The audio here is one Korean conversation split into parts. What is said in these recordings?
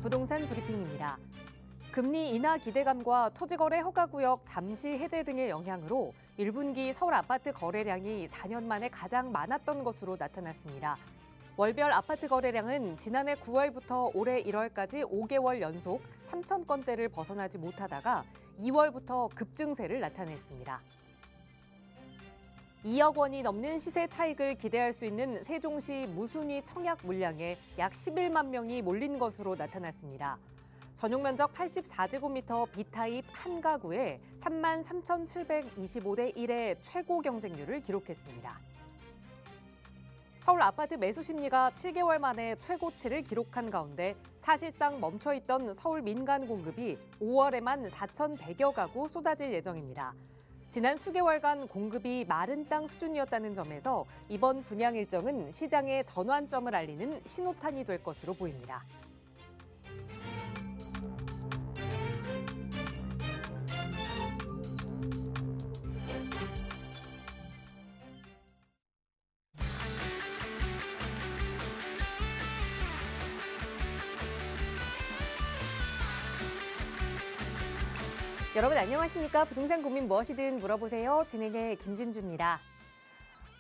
부동산 브리핑입니다. 금리 인하 기대감과 토지거래 허가구역 잠시 해제 등의 영향으로 1분기 서울 아파트 거래량이 4년 만에 가장 많았던 것으로 나타났습니다. 월별 아파트 거래량은 지난해 9월부터 올해 1월까지 5개월 연속 3천 건대를 벗어나지 못하다가 2월부터 급증세를 나타냈습니다. 2억 원이 넘는 시세 차익을 기대할 수 있는 세종시 무순위 청약 물량에 약 11만 명이 몰린 것으로 나타났습니다. 전용 면적 84제곱미터 B타입 한 가구에 33,725대 1의 최고 경쟁률을 기록했습니다. 서울 아파트 매수 심리가 7개월 만에 최고치를 기록한 가운데 사실상 멈춰있던 서울 민간 공급이 5월에만 4,100여 가구 쏟아질 예정입니다. 지난 수개월간 공급이 마른 땅 수준이었다는 점에서 이번 분양 일정은 시장의 전환점을 알리는 신호탄이 될 것으로 보입니다. 여러분 안녕하십니까? 부동산 고민 무엇이든 물어보세요. 진행의 김진주입니다.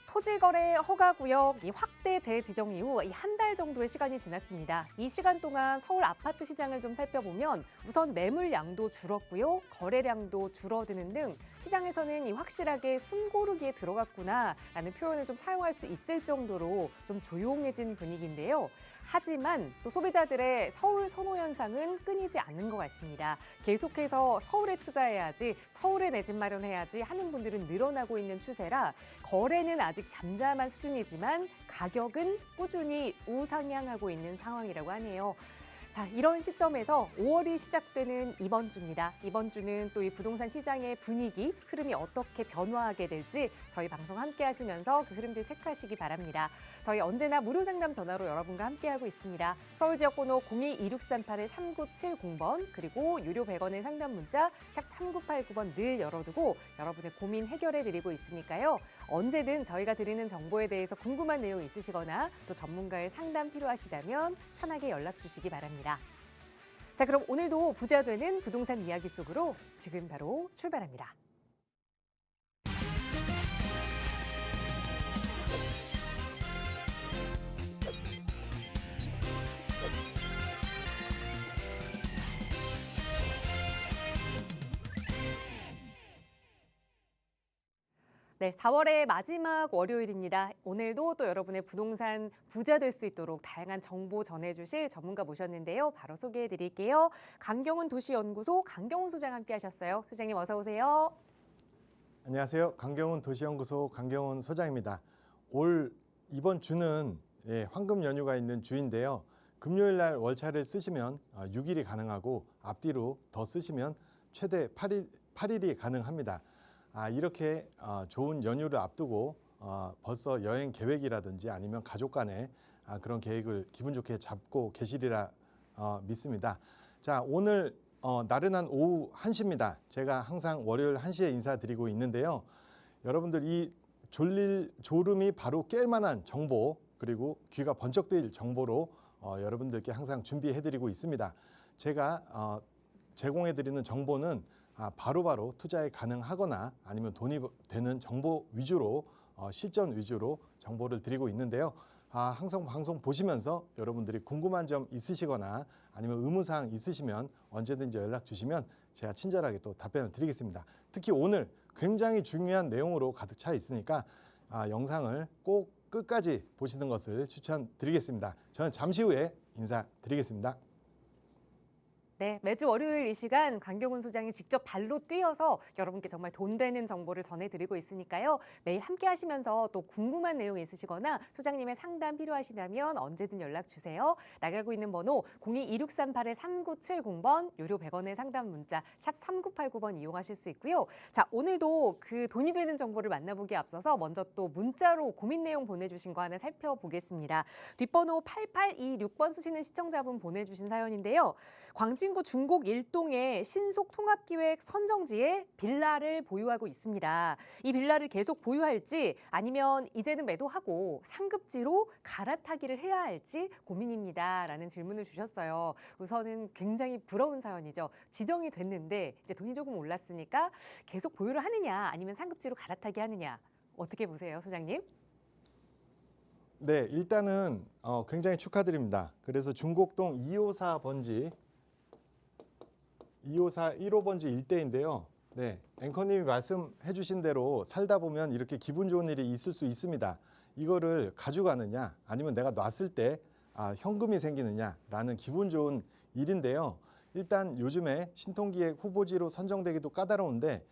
토지거래 허가구역 확대 재지정 이후 한 달 정도의 시간이 지났습니다. 이 시간 동안 서울 아파트 시장을 좀 살펴보면 우선 매물량도 줄었고요. 거래량도 줄어드는 등 시장에서는 확실하게 숨고르기에 들어갔구나라는 표현을 좀 사용할 수 있을 정도로 좀 조용해진 분위기인데요. 하지만 또 소비자들의 서울 선호 현상은 끊이지 않는 것 같습니다. 계속해서 서울에 투자해야지, 서울에 내 집 마련해야지 하는 분들은 늘어나고 있는 추세라 거래는 아직 잠잠한 수준이지만 가격은 꾸준히 우상향하고 있는 상황이라고 하네요. 자, 이런 시점에서 5월이 시작되는 이번 주입니다. 이번 주는 또 이 부동산 시장의 분위기, 흐름이 어떻게 변화하게 될지 저희 방송 함께 하시면서 그 흐름들 체크하시기 바랍니다. 저희 언제나 무료 상담 전화로 여러분과 함께하고 있습니다. 서울 지역 번호 02-2638-3970번 그리고 유료 100원의 상담 문자 샵 3989번 늘 열어두고 여러분의 고민 해결해 드리고 있으니까요. 언제든 저희가 드리는 정보에 대해서 궁금한 내용 있으시거나 또 전문가의 상담 필요하시다면 편하게 연락 주시기 바랍니다. 자, 그럼 오늘도 부자 되는 부동산 이야기 속으로 지금 바로 출발합니다. 네, 4월의 마지막 월요일입니다. 오늘도 또 여러분의 부동산 부자 될 수 있도록 다양한 정보 전해주실 전문가 모셨는데요. 바로 소개해드릴게요. 강경훈 도시연구소 강경훈 소장 함께하셨어요. 소장님 어서 오세요. 안녕하세요. 강경훈 도시연구소 강경훈 소장입니다. 이번 주는 황금 연휴가 있는 주인데요. 금요일 날 월차를 쓰시면 6일이 가능하고 앞뒤로 더 쓰시면 최대 8일이 가능합니다. 이렇게 좋은 연휴를 앞두고 벌써 여행 계획이라든지 아니면 가족 간에 그런 계획을 기분 좋게 잡고 계시리라 믿습니다. 자, 오늘 나른한 오후 1시입니다. 제가 항상 월요일 1시에 인사드리고 있는데요. 여러분들 이 졸음이 바로 깰 만한 정보 그리고 귀가 번쩍 뜨일 정보로 여러분들께 항상 준비해드리고 있습니다. 제가 제공해드리는 정보는 바로바로 투자에 가능하거나 아니면 돈이 되는 정보 위주로 실전 위주로 정보를 드리고 있는데요. 항상 방송 보시면서 여러분들이 궁금한 점 있으시거나 아니면 의무사항 있으시면 언제든지 연락 주시면 제가 친절하게 또 답변을 드리겠습니다. 특히 오늘 굉장히 중요한 내용으로 가득 차 있으니까 영상을 꼭 끝까지 보시는 것을 추천드리겠습니다. 저는 잠시 후에 인사드리겠습니다. 네, 매주 월요일 이 시간 강경훈 소장이 직접 발로 뛰어서 여러분께 정말 돈 되는 정보를 전해드리고 있으니까요. 매일 함께 하시면서 또 궁금한 내용이 있으시거나 소장님의 상담 필요하시다면 언제든 연락 주세요. 나가고 있는 번호 02-2638-3970번 유료 100원의 상담 문자 샵 3989번 이용하실 수 있고요. 자, 오늘도 그 돈이 되는 정보를 만나보기에 앞서서 먼저 또 문자로 고민 내용 보내주신 거 하나 살펴보겠습니다. 뒷번호 8826번 쓰시는 시청자분 보내주신 사연인데요. 광진 도심구 중곡 1동의 신속통합기획 선정지에 빌라를 보유하고 있습니다. 이 빌라를 계속 보유할지 아니면 이제는 매도하고 상급지로 갈아타기를 해야 할지 고민입니다라는 질문을 주셨어요. 우선은 굉장히 부러운 사연이죠. 지정이 됐는데 이제 돈이 조금 올랐으니까 계속 보유를 하느냐 아니면 상급지로 갈아타기 하느냐 어떻게 보세요, 소장님? 네, 일단은 굉장히 축하드립니다. 그래서 중곡동 254번지 254 1호번지 일대인데요. 네, 앵커님이 말씀해 주신 대로 살다 보면 이렇게 기분 좋은 일이 있을 수 있습니다. 이거를 가져가느냐 아니면 내가 놨을 때 현금이 생기느냐라는 기분 좋은 일인데요. 일단 요즘에 신통기획 후보지로 선정되기도 까다로운데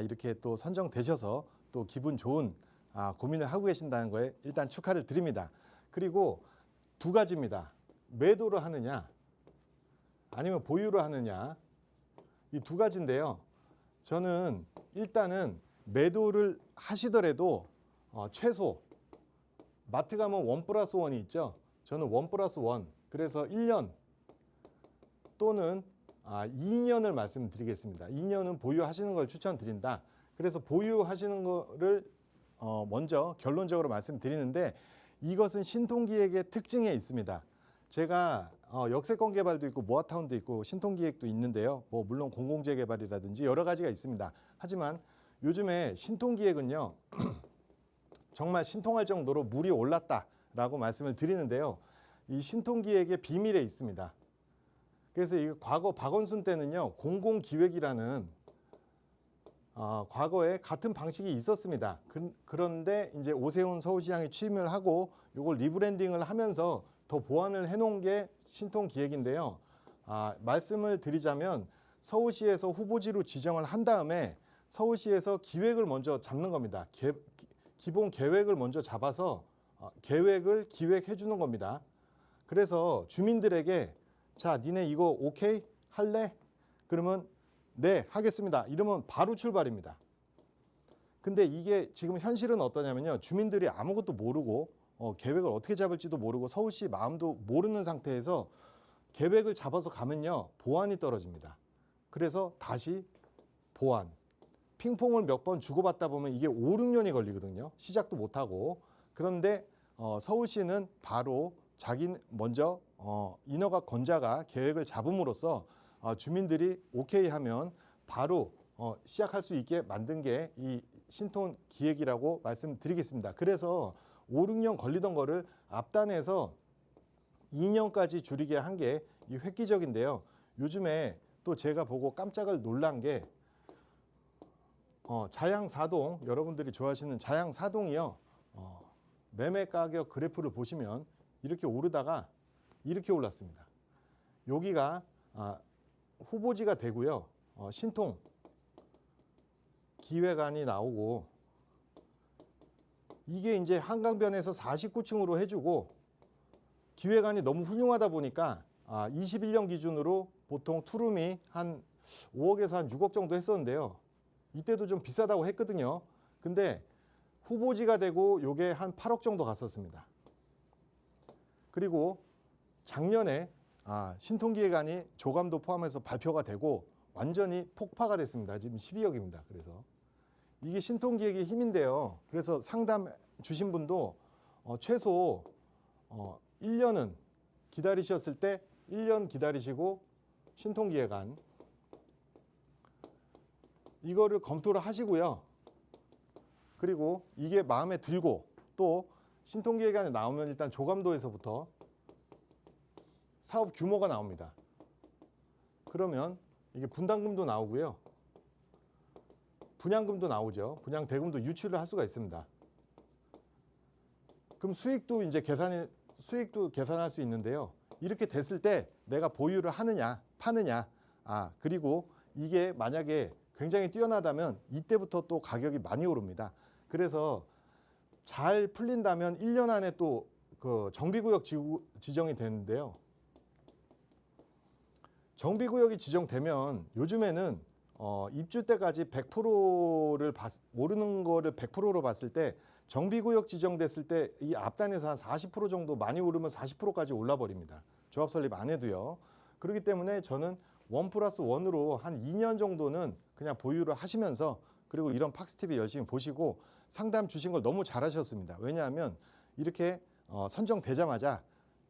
이렇게 또 선정되셔서 또 기분 좋은 고민을 하고 계신다는 거에 일단 축하를 드립니다. 그리고 두 가지입니다. 매도를 하느냐 아니면 보유를 하느냐 이 두 가지인데요. 저는 일단은 매도를 하시더라도 최소 마트 가면 1+1이 있죠. 저는 1+1 그래서 1년 또는 2년을 말씀드리겠습니다. 2년은 보유하시는 걸 추천드린다. 그래서 보유하시는 거를 먼저 결론적으로 말씀드리는데 이것은 신통기획의 특징에 있습니다. 제가 역세권 개발도 있고 모아타운도 있고 신통기획도 있는데요. 뭐 물론 공공재 개발이라든지 여러 가지가 있습니다. 하지만 요즘에 신통기획은요. 정말 신통할 정도로 물이 올랐다라고 말씀을 드리는데요. 이 신통기획의 비밀에 있습니다. 그래서 이 과거 박원순 때는요. 공공기획이라는 과거에 같은 방식이 있었습니다. 그런데 이제 오세훈 서울시장이 취임을 하고 이걸 리브랜딩을 하면서 더 보완을 해놓은 게 신통기획인데요. 말씀을 드리자면 서울시에서 후보지로 지정을 한 다음에 서울시에서 기획을 먼저 잡는 겁니다. 기본 계획을 먼저 잡아서 계획을 기획해 주는 겁니다. 그래서 주민들에게 자, 니네 이거 오케이? 할래? 그러면 네, 하겠습니다. 이러면 바로 출발입니다. 근데 이게 지금 현실은 어떠냐면요. 주민들이 아무것도 모르고 계획을 어떻게 잡을지도 모르고 서울시 마음도 모르는 상태에서 계획을 잡아서 가면요. 보완이 떨어집니다. 그래서 다시 보완. 핑퐁을 몇 번 주고받다 보면 이게 5, 6년이 걸리거든요. 시작도 못하고. 그런데 서울시는 바로 자기 먼저 인허가 권자가 계획을 잡음으로써 주민들이 오케이 하면 바로 시작할 수 있게 만든 게 이 신통 기획이라고 말씀드리겠습니다. 그래서 5, 6년 걸리던 거를 앞단에서 2년까지 줄이게 한 게 이 획기적인데요. 요즘에 또 제가 보고 깜짝을 놀란 게 자양사동 여러분들이 좋아하시는 자양사동이요. 매매 가격 그래프를 보시면 이렇게 오르다가 이렇게 올랐습니다. 여기가 후보지가 되고요. 신통 기획안이 나오고 이게 이제 한강변에서 49층으로 해주고 기획안이 너무 훌륭하다 보니까 21년 기준으로 보통 투룸이 한 5억에서 한 6억 정도 했었는데요. 이때도 좀 비싸다고 했거든요. 근데 후보지가 되고 요게 한 8억 정도 갔었습니다. 그리고 작년에 신통기획안이 조감도 포함해서 발표가 되고 완전히 폭파가 됐습니다. 지금 12억입니다. 그래서 이게 신통기획의 힘인데요. 그래서 상담 주신 분도 최소 1년은 기다리셨을 때 1년 기다리시고 신통기획안 이거를 검토를 하시고요. 그리고 이게 마음에 들고 또 신통기획안에 나오면 일단 조감도에서부터 사업 규모가 나옵니다. 그러면 이게 분담금도 나오고요. 분양금도 나오죠. 분양 대금도 유출을 할 수가 있습니다. 그럼 수익도 계산할 수 있는데요. 이렇게 됐을 때 내가 보유를 하느냐, 파느냐. 그리고 이게 만약에 굉장히 뛰어나다면 이때부터 또 가격이 많이 오릅니다. 그래서 잘 풀린다면 1년 안에 또 그 정비구역 지정이 되는데요. 정비구역이 지정되면 요즘에는 입주 때까지 100%를 모르는 거를 100%로 봤을 때 정비구역 지정됐을 때 이 앞단에서 한 40% 정도 많이 오르면 40%까지 올라버립니다. 조합 설립 안 해도요. 그렇기 때문에 저는 1+1으로 한 2년 정도는 그냥 보유를 하시면서 그리고 이런 팍스TV 열심히 보시고 상담 주신 걸 너무 잘하셨습니다. 왜냐하면 이렇게 선정되자마자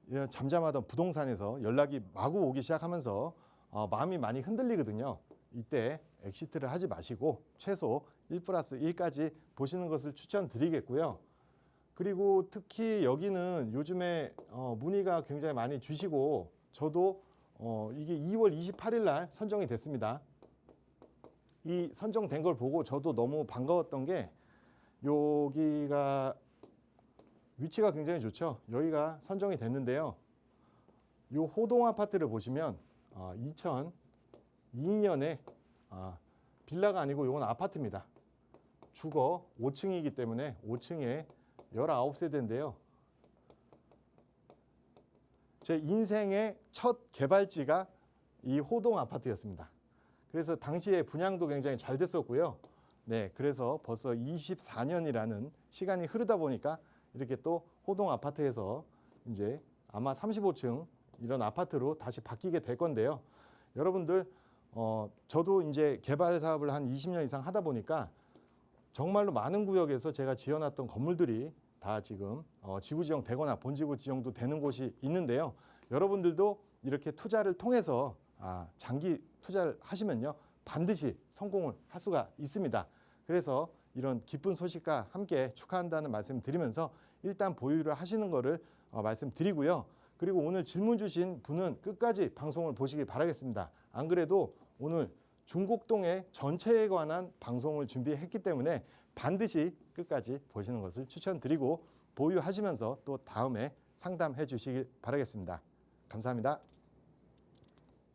이런 잠잠하던 부동산에서 연락이 마구 오기 시작하면서 마음이 많이 흔들리거든요. 이때 엑시트를 하지 마시고 최소 1+1까지 보시는 것을 추천드리겠고요. 그리고 특히 여기는 요즘에 문의가 굉장히 많이 주시고 저도 이게 2월 28일 날 선정이 됐습니다. 이 선정된 걸 보고 저도 너무 반가웠던 게 여기가 위치가 굉장히 좋죠. 여기가 선정이 됐는데요. 이 호동 아파트를 보시면 2002년에 빌라가 아니고 이건 아파트입니다. 주거 5층이기 때문에 5층에 19세대인데요. 제 인생의 첫 개발지가 이 호동 아파트였습니다. 그래서 당시에 분양도 굉장히 잘 됐었고요. 네, 그래서 벌써 24년이라는 시간이 흐르다 보니까 이렇게 또 호동 아파트에서 이제 아마 35층 이런 아파트로 다시 바뀌게 될 건데요. 여러분들, 저도 이제 개발 사업을 한 20년 이상 하다 보니까 정말로 많은 구역에서 제가 지어놨던 건물들이 다 지금 지구 지정 되거나 본지구 지정도 되는 곳이 있는데요. 여러분들도 이렇게 투자를 통해서 장기 투자를 하시면요 반드시 성공을 할 수가 있습니다. 그래서 이런 기쁜 소식과 함께 축하한다는 말씀 드리면서 일단 보유를 하시는 거를 말씀드리고요. 그리고 오늘 질문 주신 분은 끝까지 방송을 보시기 바라겠습니다. 안 그래도 오늘 중곡동의 전체에 관한 방송을 준비했기 때문에 반드시 끝까지 보시는 것을 추천드리고 보유하시면서 또 다음에 상담해 주시길 바라겠습니다. 감사합니다.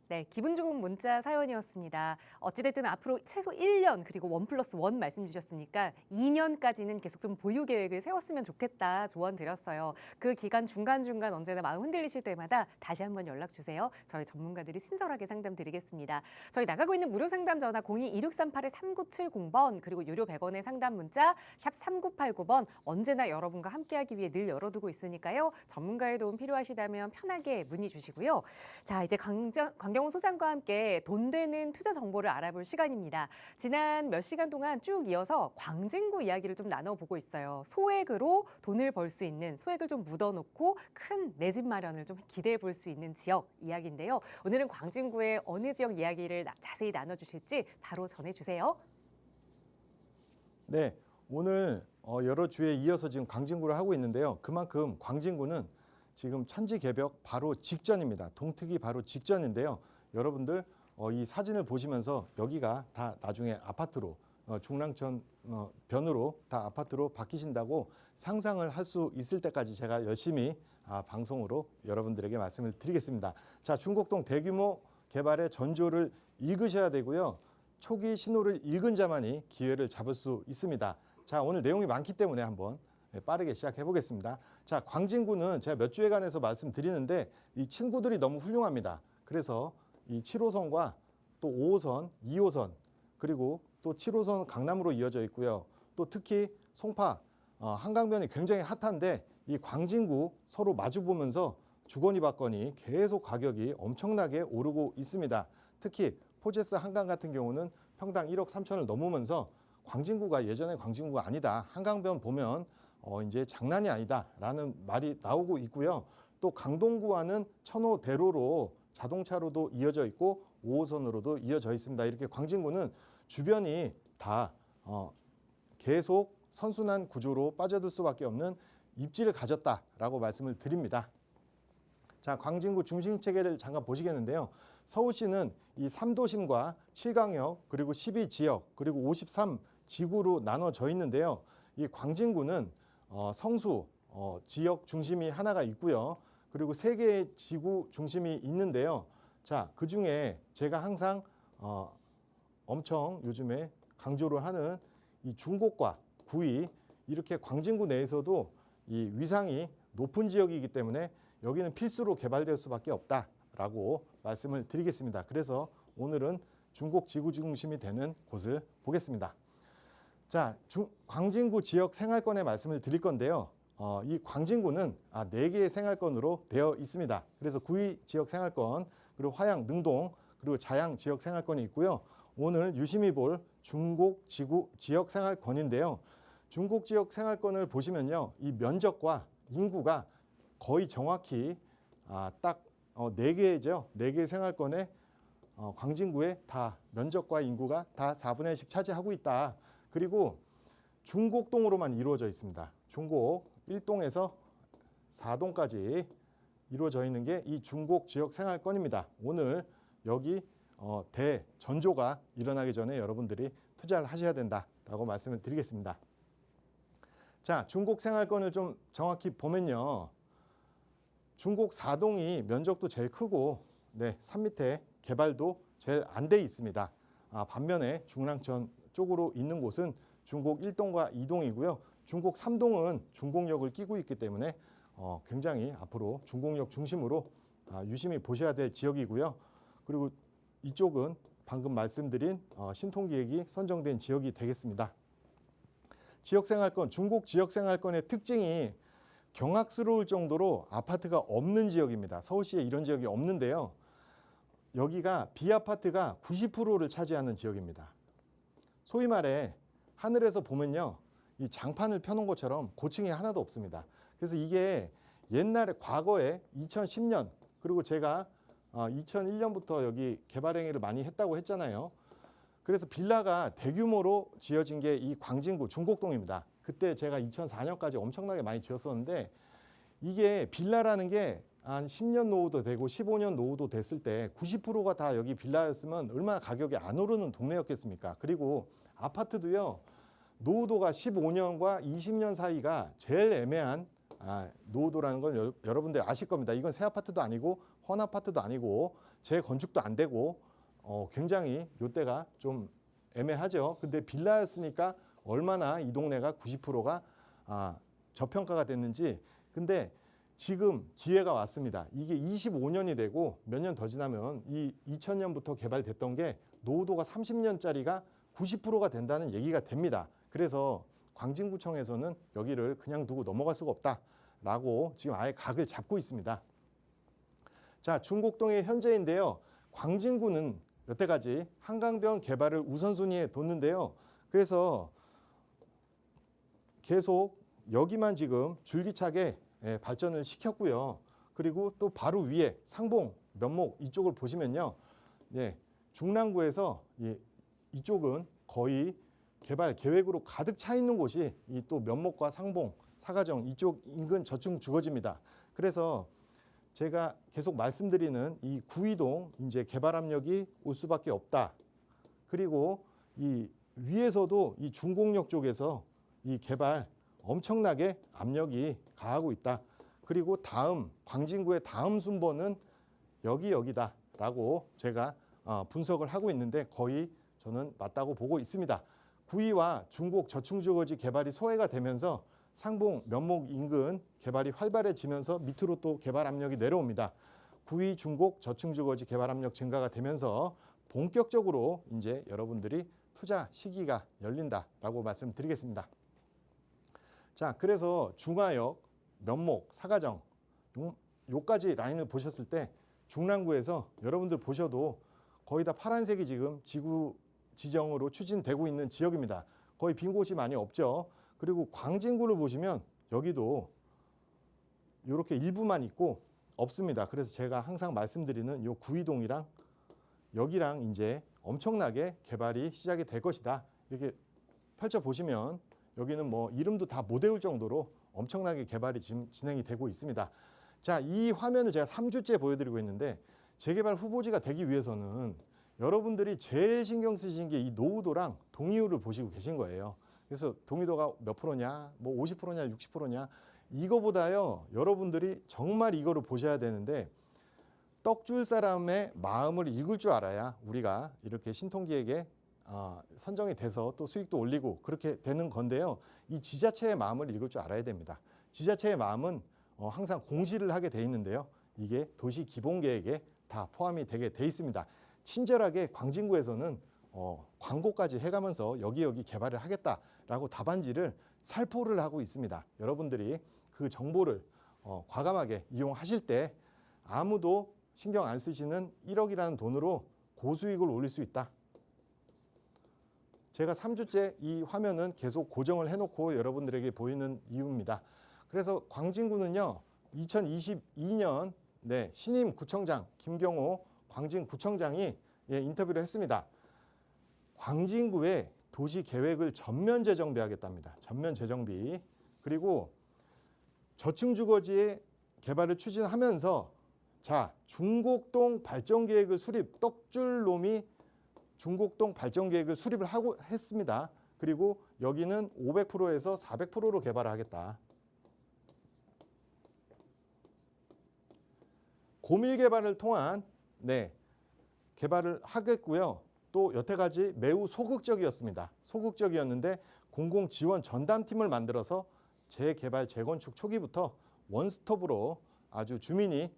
네, 기분 좋은 문자 사연이었습니다. 어찌됐든 앞으로 최소 1년 그리고 1+1 말씀 주셨으니까 2년까지는 계속 좀 보유 계획을 세웠으면 좋겠다 조언 드렸어요. 그 기간 중간중간 언제나 마음 흔들리실 때마다 다시 한번 연락 주세요. 저희 전문가들이 친절하게 상담 드리겠습니다. 저희 나가고 있는 무료 상담 전화 02-2638-3970번 그리고 유료 100원의 상담 문자 샵 3989번 언제나 여러분과 함께하기 위해 늘 열어두고 있으니까요. 전문가의 도움 필요하시다면 편하게 문의 주시고요. 자, 이제 강경훈 소장과 함께 돈 되는 투자 정보를 알아볼 시간입니다. 지난 몇 시간 동안 쭉 이어서 광진구 이야기를 좀 나눠보고 있어요. 소액으로 돈을 벌 수 있는, 소액을 좀 묻어놓고 큰 내 집 마련을 좀 기대해 볼 수 있는 지역 이야기인데요. 오늘은 광진구의 어느 지역 이야기를 자세히 나눠주실지 바로 전해주세요. 네, 오늘 여러 주에 이어서 지금 광진구를 하고 있는데요. 그만큼 광진구는 지금 천지개벽 바로 직전입니다. 동특이 바로 직전인데요. 여러분들 이 사진을 보시면서 여기가 다 나중에 아파트로 중랑천 변으로 다 아파트로 바뀌신다고 상상을 할 수 있을 때까지 제가 열심히 방송으로 여러분들에게 말씀을 드리겠습니다. 자, 중곡동 대규모 개발의 전조를 읽으셔야 되고요. 초기 신호를 읽은 자만이 기회를 잡을 수 있습니다. 자, 오늘 내용이 많기 때문에 한번 빠르게 시작해 보겠습니다. 자, 광진구는 제가 몇 주에관해서 말씀드리는데 이 친구들이 너무 훌륭합니다. 그래서 이 7호선과 또 5호선, 2호선 그리고 또 7호선 강남으로 이어져 있고요. 또 특히 송파 한강변이 굉장히 핫한데 이 광진구 서로 마주 보면서 주거니 받거니 계속 가격이 엄청나게 오르고 있습니다. 특히 포제스 한강 같은 경우는 평당 1억 3천을 넘으면서 광진구가 예전의 광진구가 아니다. 한강변 보면 이제 장난이 아니다라는 말이 나오고 있고요. 또 강동구와는 천호대로로 자동차로도 이어져 있고 5호선으로도 이어져 있습니다. 이렇게 광진구는 주변이 다 계속 선순환 구조로 빠져들 수밖에 없는 입지를 가졌다라고 말씀을 드립니다. 자, 광진구 중심 체계를 잠깐 보시겠는데요. 서울시는 이 3도심과 7강역 그리고 12지역 그리고 53지구로 나눠져 있는데요. 이 광진구는 성수 지역 중심이 하나가 있고요. 그리고 3개의 지구 중심이 있는데요. 자, 그중에 제가 항상 엄청 요즘에 강조를 하는 이 중곡과 구이 이렇게 광진구 내에서도 이 위상이 높은 지역이기 때문에 여기는 필수로 개발될 수밖에 없다라고 말씀을 드리겠습니다. 그래서 오늘은 중곡 지구 중심이 되는 곳을 보겠습니다. 자, 광진구 지역 생활권의 말씀을 드릴 건데요. 이 광진구는 4개의 생활권으로 되어 있습니다. 그래서 구의 지역 생활권, 그리고 화양, 능동, 그리고 자양 지역 생활권이 있고요. 오늘 유심히 볼 중곡 지역 생활권인데요. 중곡 지역 생활권을 보시면요. 이 면적과 인구가 거의 정확히 딱 4개죠. 4개 생활권에 광진구에 다 면적과 인구가 다 4분의 1씩 차지하고 있다. 그리고 중곡동으로만 이루어져 있습니다. 중곡 1동에서 4동까지 이루어져 있는 게 이 중곡 지역 생활권입니다. 오늘 여기 대전조가 일어나기 전에 여러분들이 투자를 하셔야 된다라고 말씀을 드리겠습니다. 자, 중곡 생활권을 좀 정확히 보면요. 중곡 4동이 면적도 제일 크고 산 밑에 개발도 제일 안 돼 있습니다. 반면에 중랑천 쪽으로 있는 곳은 중곡 1동과 2동이고요. 중곡 3동은 중곡역을 끼고 있기 때문에 굉장히 앞으로 중곡역 중심으로 유심히 보셔야 될 지역이고요. 그리고 이쪽은 방금 말씀드린 신통기획이 선정된 지역이 되겠습니다. 지역생활권, 중곡 지역생활권의 특징이 경악스러울 정도로 아파트가 없는 지역입니다. 서울시에 이런 지역이 없는데요. 여기가 비아파트가 90%를 차지하는 지역입니다. 소위 말해 하늘에서 보면요. 이 장판을 펴놓은 것처럼 고층이 하나도 없습니다. 그래서 이게 옛날에 과거에 2010년 그리고 제가 2001년부터 여기 개발 행위를 많이 했다고 했잖아요. 그래서 빌라가 대규모로 지어진 게 이 광진구 중곡동입니다. 그때 제가 2004년까지 엄청나게 많이 지었었는데 이게 빌라라는 게 한 10년 노후도 되고 15년 노후도 됐을 때 90%가 다 여기 빌라였으면 얼마나 가격이 안 오르는 동네였겠습니까? 그리고 아파트도요. 노후도가 15년과 20년 사이가 제일 애매한 노후도라는 건 여러분들 아실 겁니다. 이건 새 아파트도 아니고 헌 아파트도 아니고 재건축도 안 되고 굉장히 이때가 좀 애매하죠. 근데 빌라였으니까 얼마나 이 동네가 90%가 저평가가 됐는지. 근데 지금 기회가 왔습니다. 이게 25년이 되고 몇 년 더 지나면 이 2000년부터 개발됐던 게 노후도가 30년짜리가 90%가 된다는 얘기가 됩니다. 그래서 광진구청에서는 여기를 그냥 두고 넘어갈 수가 없다라고 지금 아예 각을 잡고 있습니다. 자, 중곡동의 현재인데요. 광진구는 여태까지 한강변 개발을 우선순위에 뒀는데요. 그래서 계속 여기만 지금 줄기차게 발전을 시켰고요. 그리고 또 바로 위에 상봉, 면목 이쪽을 보시면요. 중랑구에서 이쪽은 거의 개발 계획으로 가득 차 있는 곳이 이 또 면목과 상봉, 사가정 이쪽 인근 저층 주거지입니다. 그래서 제가 계속 말씀드리는 이 구이동 이제 개발 압력이 올 수밖에 없다. 그리고 이 위에서도 이 중곡역 쪽에서 이 개발 엄청나게 압력이 가하고 있다. 그리고 광진구의 다음 순번은 여기다라고 제가 분석을 하고 있는데 거의 저는 맞다고 보고 있습니다. 구이와 중곡 저층주거지 개발이 소외가 되면서 상봉, 면목 인근 개발이 활발해지면서 밑으로 또 개발 압력이 내려옵니다. 구이, 중곡, 저층주거지 개발 압력 증가가 되면서 본격적으로 이제 여러분들이 투자 시기가 열린다라고 말씀드리겠습니다. 자, 그래서 중화역, 면목, 사가정 요까지 라인을 보셨을 때 중랑구에서 여러분들 보셔도 거의 다 파란색이 지금 지구 지정으로 추진되고 있는 지역입니다. 거의 빈 곳이 많이 없죠. 그리고 광진구를 보시면 여기도 이렇게 일부만 있고 없습니다. 그래서 제가 항상 말씀드리는 요 구이동이랑 여기랑 이제 엄청나게 개발이 시작이 될 것이다. 이렇게 펼쳐 보시면 여기는 뭐 이름도 다 못 외울 정도로 엄청나게 개발이 지금 진행이 되고 있습니다. 자, 이 화면을 제가 3주째 보여드리고 있는데 재개발 후보지가 되기 위해서는 여러분들이 제일 신경 쓰시는 게 이 노후도랑 동의율을 보시고 계신 거예요. 그래서 동의도가 몇 프로냐, 뭐 50%냐, 60%냐 이거보다요. 여러분들이 정말 이거를 보셔야 되는데 떡 줄 사람의 마음을 읽을 줄 알아야 우리가 이렇게 신통기획에 선정이 돼서 또 수익도 올리고 그렇게 되는 건데요. 이 지자체의 마음을 읽을 줄 알아야 됩니다. 지자체의 마음은 항상 공시를 하게 돼 있는데요. 이게 도시 기본계획에 다 포함이 되게 돼 있습니다. 친절하게 광진구에서는 광고까지 해가면서 여기 개발을 하겠다라고 답안지를 살포를 하고 있습니다. 여러분들이 그 정보를 과감하게 이용하실 때 아무도 신경 안 쓰시는 1억이라는 돈으로 고수익을 올릴 수 있다. 제가 3주째 이 화면은 계속 고정을 해놓고 여러분들에게 보이는 이유입니다. 그래서 광진구는요, 2022년 신임 구청장 김경호 광진구청장이 인터뷰를 했습니다. 광진구의 도시 계획을 전면 재정비하겠답니다. 전면 재정비. 그리고 저층 주거지의 개발을 추진하면서 중곡동 발전계획을 수립, 떡줄놈이 중곡동 발전계획을 수립을 하고 했습니다. 그리고 여기는 500%에서 400%로 개발을 하겠다. 고밀 개발을 통한 개발을 하겠고요. 또 여태까지 매우 소극적이었습니다. 소극적이었는데 공공지원 전담팀을 만들어서 재개발, 재건축 초기부터 원스톱으로 아주 주민이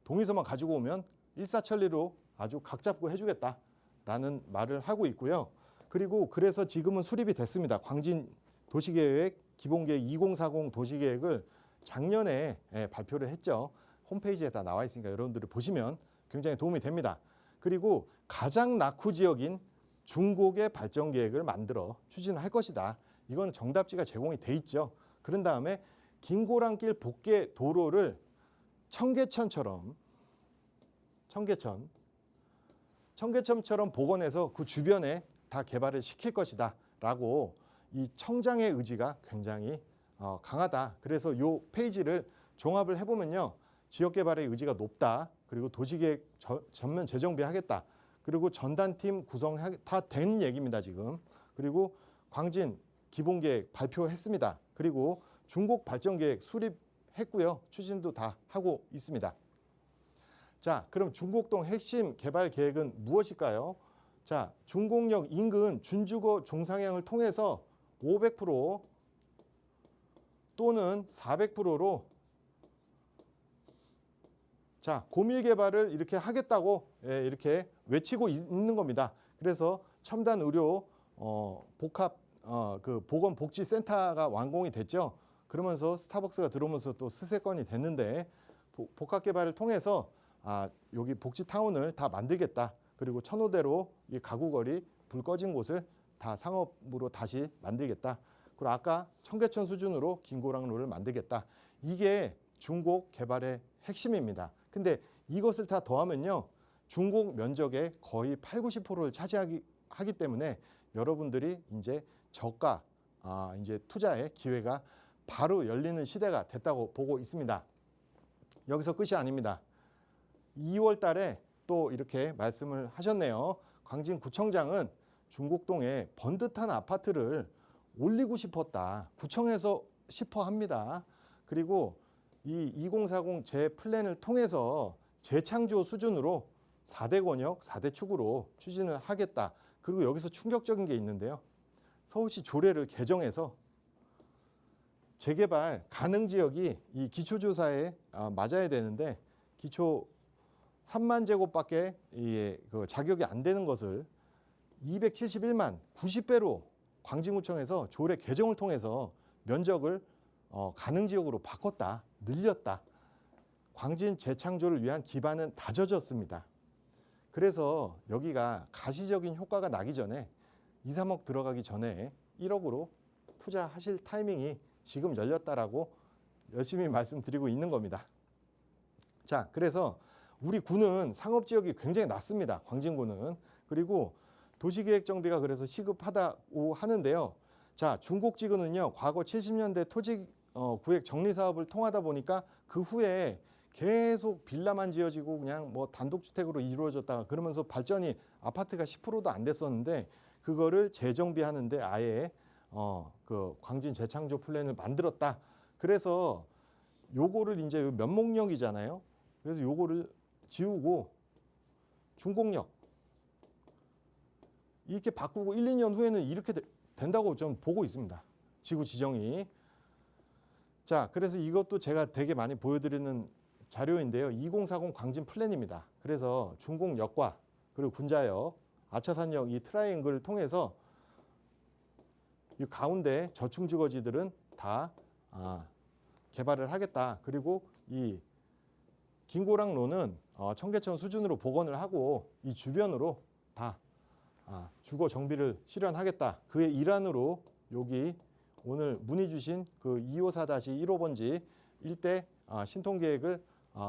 동의서만 가지고 오면 일사천리로 아주 각 잡고 해주겠다라는 말을 하고 있고요. 그리고 그래서 지금은 수립이 됐습니다. 광진 도시계획, 기본계획 2040 도시계획을 작년에 발표를 했죠. 홈페이지에 다 나와 있으니까 여러분들이 보시면 굉장히 도움이 됩니다. 그리고 가장 낙후 지역인 중곡의 발전 계획을 만들어 추진할 것이다. 이건 정답지가 제공이 돼 있죠. 그런 다음에 긴고랑길 복개 도로를 청계천처럼 복원해서 그 주변에 다 개발을 시킬 것이다 라고 이 청장의 의지가 굉장히 강하다. 그래서 이 페이지를 종합을 해보면요, 지역개발의 의지가 높다. 그리고 도시계획 전면 재정비하겠다. 그리고 전단팀 구성 다 된 얘기입니다, 지금. 그리고 광진 기본계획 발표했습니다. 그리고 중곡 발전계획 수립했고요. 추진도 다 하고 있습니다. 자, 그럼 중곡동 핵심 개발 계획은 무엇일까요? 자, 중곡역 인근 준주거 종상향을 통해서 500% 또는 400%로 고밀 개발을 이렇게 하겠다고 이렇게 외치고 있는 겁니다. 그래서 첨단 의료 복합 보건복지센터가 완공이 됐죠. 그러면서 스타벅스가 들어오면서 또 스세건이 됐는데 복합 개발을 통해서 여기 복지타운을 다 만들겠다. 그리고 천호대로 이 가구거리 불 꺼진 곳을 다 상업으로 다시 만들겠다. 그리고 아까 청계천 수준으로 긴고랑로를 만들겠다. 이게 중곡 개발의 핵심입니다. 근데 이것을 다 더하면요, 중곡 면적의 거의 80~90%를 차지하기 때문에 여러분들이 이제 저가 이제 투자의 기회가 바로 열리는 시대가 됐다고 보고 있습니다. 여기서 끝이 아닙니다. 2월 달에 또 이렇게 말씀을 하셨네요. 광진구청장은 중곡동에 번듯한 아파트를 올리고 싶었다. 구청에서 싶어 합니다. 그리고 이 2040 재플랜을 통해서 재창조 수준으로 4대 권역, 4대 축으로 추진을 하겠다. 그리고 여기서 충격적인 게 있는데요. 서울시 조례를 개정해서 재개발 가능 지역이 이 기초조사에 맞아야 되는데 기초 3만 제곱밖에 자격이 안 되는 것을 271만 90배로 광진구청에서 조례 개정을 통해서 면적을 가능 지역으로 바꿨다, 늘렸다. 광진 재창조를 위한 기반은 다져졌습니다. 그래서 여기가 가시적인 효과가 나기 전에 2, 3억 들어가기 전에 1억으로 투자하실 타이밍이 지금 열렸다라고 열심히 말씀드리고 있는 겁니다. 자, 그래서 우리 구는 상업지역이 굉장히 낮습니다. 광진구는. 그리고 도시계획정비가 그래서 시급하다고 하는데요. 자, 중곡지구는요, 과거 70년대 토지 구획 정리 사업을 통하다 보니까 그 후에 계속 빌라만 지어지고 그냥 뭐 단독주택으로 이루어졌다가 그러면서 발전이 아파트가 10%도 안 됐었는데 그거를 재정비하는데 아예 그 광진 재창조 플랜을 만들었다. 그래서 요거를 이제 면목역이잖아요. 그래서 요거를 지우고 중곡역 이렇게 바꾸고 1, 2년 후에는 이렇게 된다고 좀 보고 있습니다. 지구 지정이. 자, 그래서 이것도 제가 되게 많이 보여드리는 자료인데요. 2040 광진 플랜입니다. 그래서 중곡역과 그리고 군자역, 아차산역 이 트라이앵글을 통해서 이 가운데 저층 주거지들은 다 개발을 하겠다. 그리고 이 긴고랑로는 청계천 수준으로 복원을 하고 이 주변으로 다 주거 정비를 실현하겠다. 그의 일환으로 여기 오늘 문의 주신 그 254-1호번지 일대 신통계획을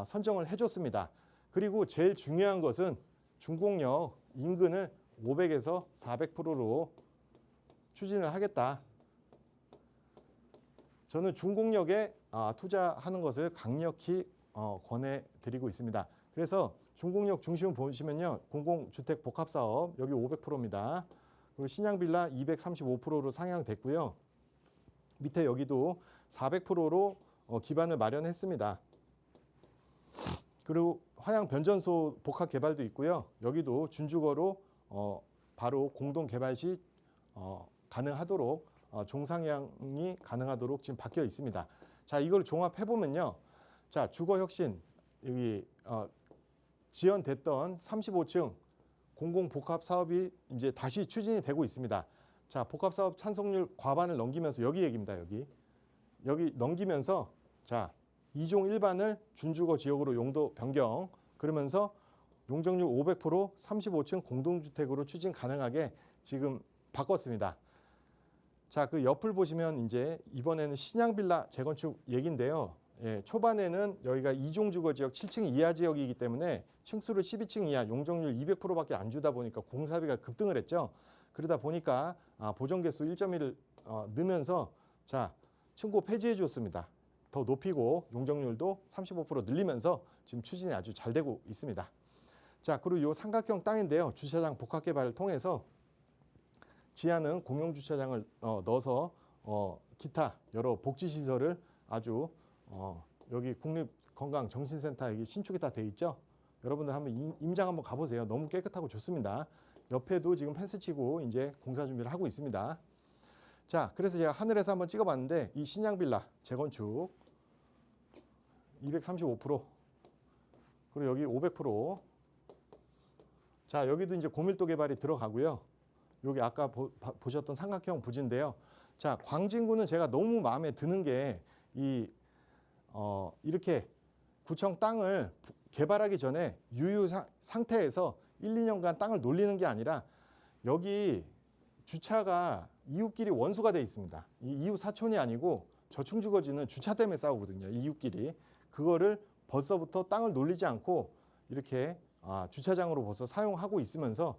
선정을 해줬습니다. 그리고 제일 중요한 것은 준공역 인근을 500에서 400%로 추진을 하겠다. 저는 준공역에 투자하는 것을 강력히 권해드리고 있습니다. 그래서 준공역 중심을 보시면요. 공공주택 복합사업 여기 500%입니다. 그리고 신양빌라 235%로 상향됐고요. 밑에 여기도 400%로 기반을 마련했습니다. 그리고 화양 변전소 복합 개발도 있고요. 여기도 준주거로 바로 공동 개발 시 가능하도록 종상향이 가능하도록 지금 바뀌어 있습니다. 자, 이걸 종합해 보면요. 자, 주거 혁신 여기 지연됐던 35층 공공 복합 사업이 이제 다시 추진이 되고 있습니다. 자, 복합 사업 찬성률 과반을 넘기면서 여기 얘기입니다. 여기 넘기면서 자, 2종 일반을 준주거 지역으로 용도 변경 그러면서 용적률 500% 35층 공동주택으로 추진 가능하게 지금 바꿨습니다. 자, 그 옆을 보시면 이제 이번에는 신양빌라 재건축 얘기인데요. 예, 초반에는 여기가 2종 주거 지역 7층 이하 지역이기 때문에 층수를 12층 이하 용적률 200%밖에 안 주다 보니까 공사비가 급등을 했죠. 그러다 보니까 보정 개수 1.1을 넣으면서 자, 층고 폐지해 줬습니다. 더 높이고 용적률도 35% 늘리면서 지금 추진이 아주 잘 되고 있습니다. 자, 그리고 이 삼각형 땅인데요. 주차장 복합 개발을 통해서 지하는 공용 주차장을 넣어서 기타 여러 복지 시설을 아주 여기 국립건강정신센터 여기 신축이 다 돼 있죠. 여러분들 한번 임장 한번 가보세요. 너무 깨끗하고 좋습니다. 옆에도 지금 펜스 치고 이제 공사 준비를 하고 있습니다. 자, 그래서 제가 하늘에서 한번 찍어봤는데 이 신양빌라 재건축 235% 그리고 여기 500%. 자, 여기도 이제 고밀도 개발이 들어가고요. 여기 아까 보셨던 삼각형 부지인데요. 자, 광진구는 제가 너무 마음에 드는 게 이렇게 구청 땅을 개발하기 전에 유유 상태에서 1, 2년간 땅을 놀리는 게 아니라 여기 주차가 이웃끼리 원수가 돼 있습니다. 이 이웃 사촌이 아니고 저층주거지는 주차 때문에 싸우거든요. 이웃끼리. 그거를 벌써부터 땅을 놀리지 않고 이렇게 주차장으로 벌써 사용하고 있으면서